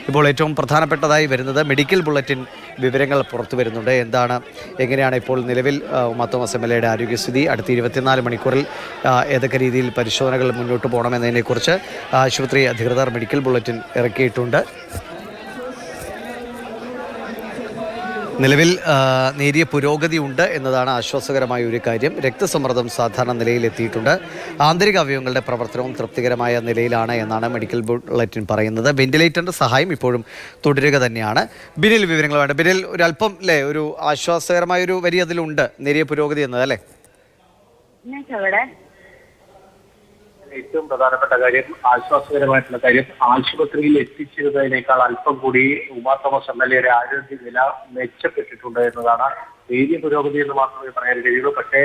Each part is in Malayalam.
ഇപ്പോൾ ഏറ്റവും പ്രധാനപ്പെട്ടതായി വരുന്നത് മെഡിക്കൽ ബുള്ളറ്റിൻ വിവരങ്ങൾ പുറത്തു വരുന്നുണ്ട്. എങ്ങനെയാണ് ഇപ്പോൾ നിലവിൽ ഉമാ തോമസ് MLA ആരോഗ്യസ്ഥിതി, അടുത്ത 24 മണിക്കൂറിൽ ഏതൊക്കെ രീതിയിൽ പരിശോധനകൾ മുന്നോട്ട് പോകണമെന്നതിനെക്കുറിച്ച് ആശുപത്രി അധികൃതർ മെഡിക്കൽ ബുള്ളറ്റിൻ ഇറക്കിയിട്ടുണ്ട്. നിലവിൽ നേരിയ പുരോഗതി ഉണ്ട് എന്നതാണ് ആശ്വാസകരമായ ഒരു കാര്യം. രക്തസമ്മർദ്ദം സാധാരണ നിലയിലെത്തിയിട്ടുണ്ട്. ആന്തരിക അവയവങ്ങളുടെ പ്രവർത്തനവും തൃപ്തികരമായ നിലയിലാണ് എന്നാണ് മെഡിക്കൽ ബുള്ളറ്റിൻ പറയുന്നത്. വെന്റിലേറ്ററിൻ്റെ സഹായം ഇപ്പോഴും തുടരുക തന്നെയാണ്. ബിനിൽ വിവരങ്ങൾ വേണ്ട. ബിനിൽ ഒരല്പം ഒരു ആശ്വാസകരമായ ഒരു വരി അതിലുണ്ട്, നേരിയ പുരോഗതി എന്നത് അല്ലേ? ഏറ്റവും പ്രധാനപ്പെട്ട കാര്യം, ആശ്വാസകരമായിട്ടുള്ള കാര്യം, ആശുപത്രിയിൽ എത്തിച്ചിരുന്നതിനേക്കാൾ അല്പം കൂടി ഉമാ തോമസ് MLA ആരോഗ്യനില മെച്ചപ്പെട്ടിട്ടുണ്ട് എന്നതാണ്. നേരിയ പുരോഗതി എന്ന് മാത്രമേ പറയാൻ കഴിയുള്ളൂ. പക്ഷേ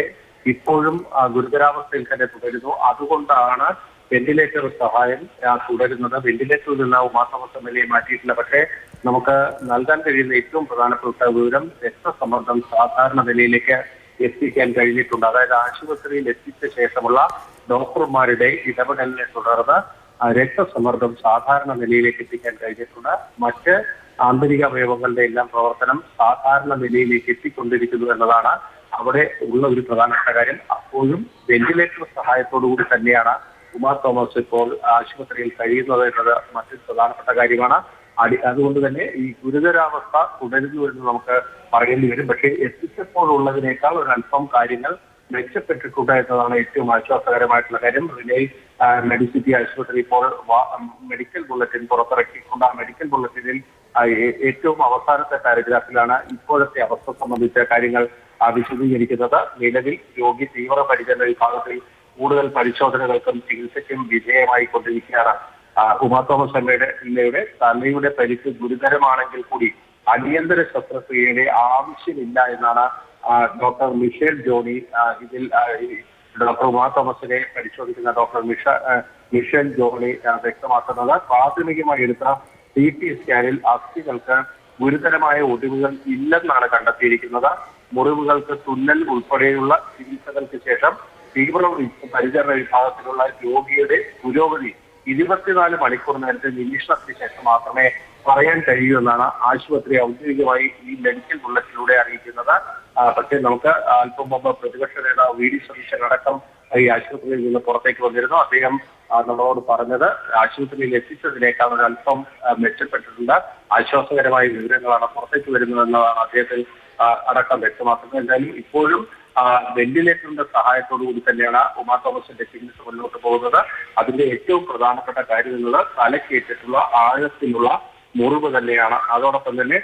ഇപ്പോഴും ഗുരുതരാവസ്ഥയിൽ തന്നെ തുടരുന്നു. അതുകൊണ്ടാണ് വെന്റിലേറ്റർ സഹായം തുടരുന്നത്. വെന്റിലേറ്ററിൽ നിന്ന് ഉമാ തോമസ് MLA മാറ്റിയിട്ടില്ല. പക്ഷേ നമുക്ക് നൽകാൻ കഴിയുന്ന ഏറ്റവും പ്രധാനപ്പെട്ട വിവരം, രക്തസമ്മർദ്ദം സാധാരണ നിലയിലേക്ക് എത്തിക്കാൻ കഴിഞ്ഞിട്ടുണ്ട്. അതായത് ആശുപത്രിയിൽ എത്തിച്ച ശേഷമുള്ള ഡോക്ടർമാരുടെ ഇടപെടലിനെ തുടർന്ന് രക്തസമ്മർദ്ദം സാധാരണ നിലയിലേക്ക് എത്തിക്കാൻ കഴിഞ്ഞിട്ടുണ്ട്. മറ്റ് ആന്തരിക അവയവങ്ങളുടെ എല്ലാം പ്രവർത്തനം സാധാരണ നിലയിലേക്ക് എത്തിക്കൊണ്ടിരിക്കുന്നു എന്നതാണ് അവിടെ ഉള്ള ഒരു പ്രധാനപ്പെട്ട കാര്യം. അപ്പോഴും വെന്റിലേറ്റർ സഹായത്തോടുകൂടി തന്നെയാണ് ഉമാ തോമസ് ഇപ്പോൾ ആശുപത്രിയിൽ കഴിയുന്നത് എന്നത് മറ്റൊരു പ്രധാനപ്പെട്ട കാര്യമാണ്. അതുകൊണ്ട് തന്നെ ഈ ഗുരുതരാവസ്ഥ തുടരുന്നു എന്ന് നമുക്ക് പറയേണ്ടി വരും. പക്ഷേ എത്തിച്ചപ്പോഴുള്ളതിനേക്കാൾ ഒരല്പം കാര്യങ്ങൾ മെച്ചപ്പെട്ടിട്ടുണ്ട് എന്നതാണ് ഏറ്റവും ആശ്വാസകരമായിട്ടുള്ള കാര്യം. റിലേ മെഡിസിറ്റി ആശുപത്രി ഇപ്പോൾ മെഡിക്കൽ ബുള്ളറ്റിൻ പുറത്തിറക്കിയിട്ടുണ്ട്. ആ മെഡിക്കൽ ബുള്ളറ്റിനിൽ ഏറ്റവും അവസാനത്തെ പാരഗ്രാഫിലാണ് ഇപ്പോഴത്തെ അവസ്ഥ സംബന്ധിച്ച കാര്യങ്ങൾ വിശദീകരിക്കുന്നത്. നിലവിൽ രോഗി തീവ്രപരിചരണ വിഭാഗത്തിൽ കൂടുതൽ പരിശോധനകൾക്കും ചികിത്സയ്ക്കും വിധേയമായി കൊണ്ടിരിക്കുകയാണ്. ഉമാ തോമസ് MLA തലയുടെ പരിക്ക് ഗുരുതരമാണെങ്കിൽ കൂടി അടിയന്തര ശസ്ത്രക്രിയയുടെ ആവശ്യമില്ല എന്നാണ് ഡോക്ടർ മിഷേൽ ജോണി ഇതിൽ ഡോക്ടർ ഉമാ തോമസിനെ പരിശോധിക്കുന്ന ഡോക്ടർ മിഷേൽ ജോണി വ്യക്തമാക്കുന്നത്. പ്രാഥമികമായി എടുത്ത CT സ്കാനിൽ അസ്ഥികൾക്ക് ഗുരുതരമായ ഒടിവുകൾ ഇല്ലെന്നാണ് കണ്ടെത്തിയിരിക്കുന്നത്. മുറിവുകൾക്ക് തുന്നൽ ഉൾപ്പെടെയുള്ള ചികിത്സകൾക്ക് ശേഷം തീവ്ര പരിചരണ വിഭാഗത്തിലുള്ള രോഗിയുടെ പുരോഗതി 24 മണിക്കൂർ നേരത്തെ നിരീക്ഷണത്തിന് ശേഷം മാത്രമേ പറയാൻ കഴിയൂ എന്നാണ് ആശുപത്രി ഔദ്യോഗികമായി ഈ മെഡിക്കൽ ബുള്ളറ്റിലൂടെ അറിയിക്കുന്നത്. പക്ഷേ നമുക്ക് അല്പം മുമ്പ് പ്രതിപക്ഷ നേതാവ് VD സതീശൻ അടക്കം ഈ ആശുപത്രിയിൽ നിന്ന് പുറത്തേക്ക് വന്നിരുന്നു. അദ്ദേഹം നമ്മളോട് പറഞ്ഞത് ആശുപത്രിയിൽ എത്തിച്ചതിനേക്കാൾ ഒരല്പം മെച്ചപ്പെട്ടിട്ടുണ്ട്, ആശ്വാസകരമായ വിവരങ്ങളാണ് പുറത്തേക്ക് വരുന്നതെന്നതാണ് അദ്ദേഹത്തിൽ അടക്കം വ്യക്തമാക്കുന്നത്. എന്തായാലും ഇപ്പോഴും വെന്റിലേറ്ററിന്റെ സഹായത്തോടു കൂടി തന്നെയാണ് ഉമാ തോമസിന്റെ ചികിത്സ മുന്നോട്ട് പോകുന്നത്. അതിന്റെ ഏറ്റവും പ്രധാനപ്പെട്ട കാര്യം എന്നത് തലക്കേറ്റിട്ടുള്ള ആഴത്തിലുള്ള മുറിവ് തന്നെയാണ്. അതോടൊപ്പം തന്നെ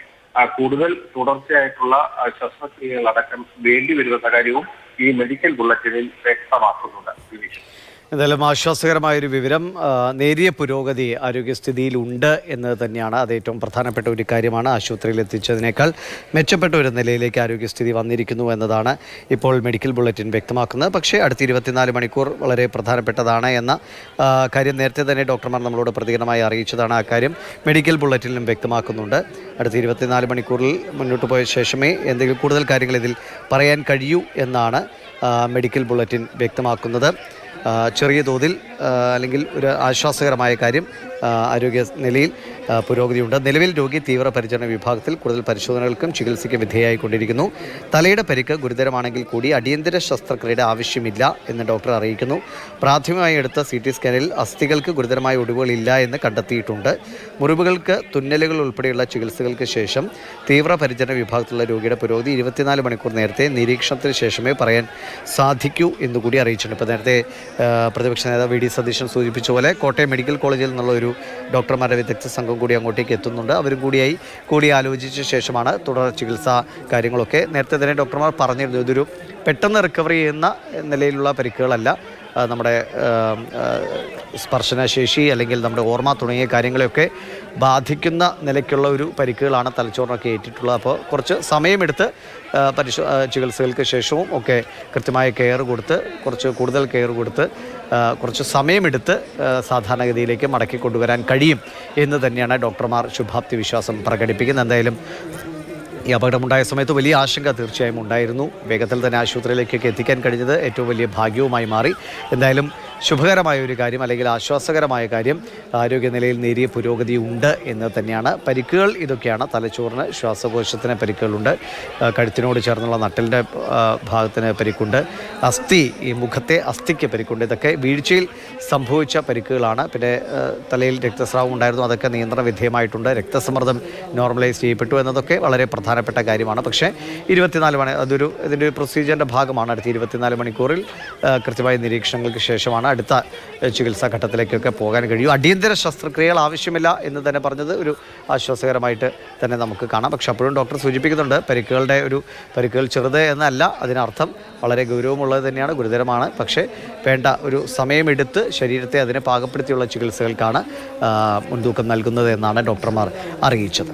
കൂടുതൽ തുടർച്ചയായിട്ടുള്ള ശസ്ത്രക്രിയകൾ അടക്കം വേണ്ടി വരുമെന്ന കാര്യവും ഈ മെഡിക്കൽ ബുള്ളറ്റിനിൽ വ്യക്തമാക്കുന്നുണ്ട്. എന്തായാലും ആശ്വാസകരമായൊരു വിവരം, നേരിയ പുരോഗതി ആരോഗ്യസ്ഥിതിയിലുണ്ട് എന്നത് തന്നെയാണ്. അത് ഏറ്റവും പ്രധാനപ്പെട്ട ഒരു കാര്യമാണ്. ആശുപത്രിയിൽ എത്തിച്ചതിനേക്കാൾ മെച്ചപ്പെട്ട ഒരു നിലയിലേക്ക് ആരോഗ്യസ്ഥിതി വന്നിരിക്കുന്നു എന്നതാണ് ഇപ്പോൾ മെഡിക്കൽ ബുള്ളറ്റിൻ വ്യക്തമാക്കുന്നത്. പക്ഷേ അടുത്ത 24 മണിക്കൂർ വളരെ പ്രധാനപ്പെട്ടതാണ് എന്ന കാര്യം നേരത്തെ തന്നെ ഡോക്ടർമാർ നമ്മളോട് പ്രതികരണമായി അറിയിച്ചതാണ്. ആ കാര്യം മെഡിക്കൽ ബുള്ളറ്റിനിലും വ്യക്തമാക്കുന്നുണ്ട്. അടുത്ത 24 മണിക്കൂറിൽ മുന്നോട്ട് പോയ ശേഷമേ എന്തെങ്കിലും കൂടുതൽ കാര്യങ്ങൾ ഇതിൽ പറയാൻ കഴിയൂ എന്നാണ് മെഡിക്കൽ ബുള്ളറ്റിൻ വ്യക്തമാക്കുന്നത്. ചെറിയ തോതിൽ അല്ലെങ്കിൽ ഒരു ആശ്വാസകരമായ കാര്യം, ആരോഗ്യ നിലയിൽ പുരോഗതിയുണ്ട്. നിലവിൽ രോഗി തീവ്രപരിചരണ വിഭാഗത്തിൽ കൂടുതൽ പരിശോധനകൾക്കും ചികിത്സയ്ക്കും വിധേയമായിക്കൊണ്ടിരിക്കുന്നു. തലയുടെ പരിക്ക് ഗുരുതരമാണെങ്കിൽ കൂടി അടിയന്തര ശസ്ത്രക്രിയയുടെ ആവശ്യമില്ല എന്ന് ഡോക്ടർ അറിയിക്കുന്നു. പ്രാഥമികമായി എടുത്ത CT സ്കാനിൽ അസ്ഥികൾക്ക് ഗുരുതരമായ ഒടിവുകളില്ല എന്ന് കണ്ടെത്തിയിട്ടുണ്ട്. മുറിവുകൾക്ക് തുന്നലുകൾ ഉൾപ്പെടെയുള്ള ചികിത്സകൾക്ക് ശേഷം തീവ്രപരിചരണ വിഭാഗത്തിലുള്ള രോഗിയുടെ പുരോഗതി 24 മണിക്കൂർ നേരത്തെ നിരീക്ഷണത്തിന് ശേഷമേ പറയാൻ സാധിക്കൂ എന്നുകൂടി അറിയിച്ചിട്ടുണ്ട്. ഇപ്പോൾ നേരത്തെ പ്രതിപക്ഷ നേതാവ് VD സതീശൻ സൂചിപ്പിച്ച പോലെ കോട്ടയം മെഡിക്കൽ കോളേജിൽ നിന്നുള്ള ഒരു ഡോക്ടർമാരുടെ വിദഗ്ധ സംഘം കൂടി അങ്ങോട്ടേക്ക് എത്തുന്നുണ്ട്. അവരും കൂടി ആലോചിച്ച ശേഷമാണ് തുടർ ചികിത്സാ കാര്യങ്ങളൊക്കെ. നേരത്തെ തന്നെ ഡോക്ടർമാർ പറഞ്ഞിരുന്നു, ഇതൊരു പെട്ടെന്ന് റിക്കവറി ചെയ്യുന്ന നിലയിലുള്ള പരിക്കുകളല്ല. നമ്മുടെ സ്പർശനശേഷി അല്ലെങ്കിൽ നമ്മുടെ ഓർമ്മ തുടങ്ങിയ കാര്യങ്ങളെയൊക്കെ ബാധിക്കുന്ന നിലയ്ക്കുള്ള ഒരു പരിക്കുകളാണ് തലച്ചോറിനൊക്കെ ഏറ്റിട്ടുള്ളത്. അപ്പോൾ കുറച്ച് സമയമെടുത്ത് ചികിത്സകൾക്ക് ശേഷവും ഒക്കെ കൃത്യമായ കെയർ കൊടുത്ത്, കുറച്ച് കൂടുതൽ കെയർ കൊടുത്ത്, കുറച്ച് സമയമെടുത്ത് സാധാരണഗതിയിലേക്ക് മടക്കി കൊണ്ടുവരാൻ കഴിയും എന്ന് തന്നെയാണ് ഡോക്ടർമാർ ശുഭാപ്തി വിശ്വാസം പ്രകടിപ്പിക്കുന്നത്. എന്തായാലും ഈ അപകടമുണ്ടായ സമയത്ത് വലിയ ആശങ്ക തീർച്ചയായും ഉണ്ടായിരുന്നു. വേഗത്തിൽ തന്നെ ആശുപത്രിയിലേക്കൊക്കെ എത്തിക്കാൻ കഴിഞ്ഞത് ഏറ്റവും വലിയ ഭാഗ്യവുമായി മാറി. എന്തായാലും ശുഭകരമായ ഒരു കാര്യം അല്ലെങ്കിൽ ആശ്വാസകരമായ കാര്യം. ആരോഗ്യനിലയിൽ നേരിയ പുരോഗതി ഉണ്ട് എന്ന് തന്നെയാണ്. പരിക്കുകൾ ഇതൊക്കെയാണ്. തലച്ചോറിന് ശ്വാസകോശത്തിന് പരിക്കുകളുണ്ട്, കഴുത്തിനോട് ചേർന്നുള്ള നട്ടലിൻ്റെ ഭാഗത്തിന് പരിക്കുണ്ട്, ഈ മുഖത്തെ അസ്ഥിക്ക് പരിക്കുണ്ട്. ഇതൊക്കെ വീഴ്ചയിൽ സംഭവിച്ച പരിക്കുകളാണ്. പിന്നെ തലയിൽ രക്തസ്രാവം ഉണ്ടായിരുന്നു, അതൊക്കെ നിയന്ത്രണ വിധേയമായിട്ടുണ്ട്. രക്തസമ്മർദ്ദം നോർമലൈസ് ചെയ്യപ്പെട്ടു എന്നതൊക്കെ വളരെ പ്രധാനപ്പെട്ട കാര്യമാണ്. പക്ഷേ 24 മണി ഇതിൻ്റെ ഒരു പ്രൊസീജിയറിൻ്റെ ഭാഗമാണ്. അടുത്ത 24 മണിക്കൂറിൽ കൃത്യമായ നിരീക്ഷണങ്ങൾക്ക് ശേഷമാണ് അടുത്ത ചികിത്സാ ഘട്ടത്തിലേക്കൊക്കെ പോകാൻ കഴിയും. അടിയന്തര ശസ്ത്രക്രിയകൾ ആവശ്യമില്ല എന്ന് തന്നെ പറഞ്ഞത് ഒരു ആശ്വാസകരമായിട്ട് തന്നെ നമുക്ക് കാണാം. പക്ഷെ അപ്പോഴും ഡോക്ടർ സൂചിപ്പിക്കുന്നുണ്ട്, പരിക്കുകൾ ചെറുത് എന്നല്ല, അതിനർത്ഥം വളരെ ഗൗരവമുള്ളത് തന്നെയാണ്, ഗുരുതരമാണ്. പക്ഷേ വേണ്ട ഒരു സമയമെടുത്ത് ശരീരത്തെ അതിനെ പാകപ്പെടുത്തിയുള്ള ചികിത്സകൾക്കാണ് മുൻതൂക്കം നൽകുന്നത് എന്നാണ് ഡോക്ടർമാർ അറിയിച്ചത്.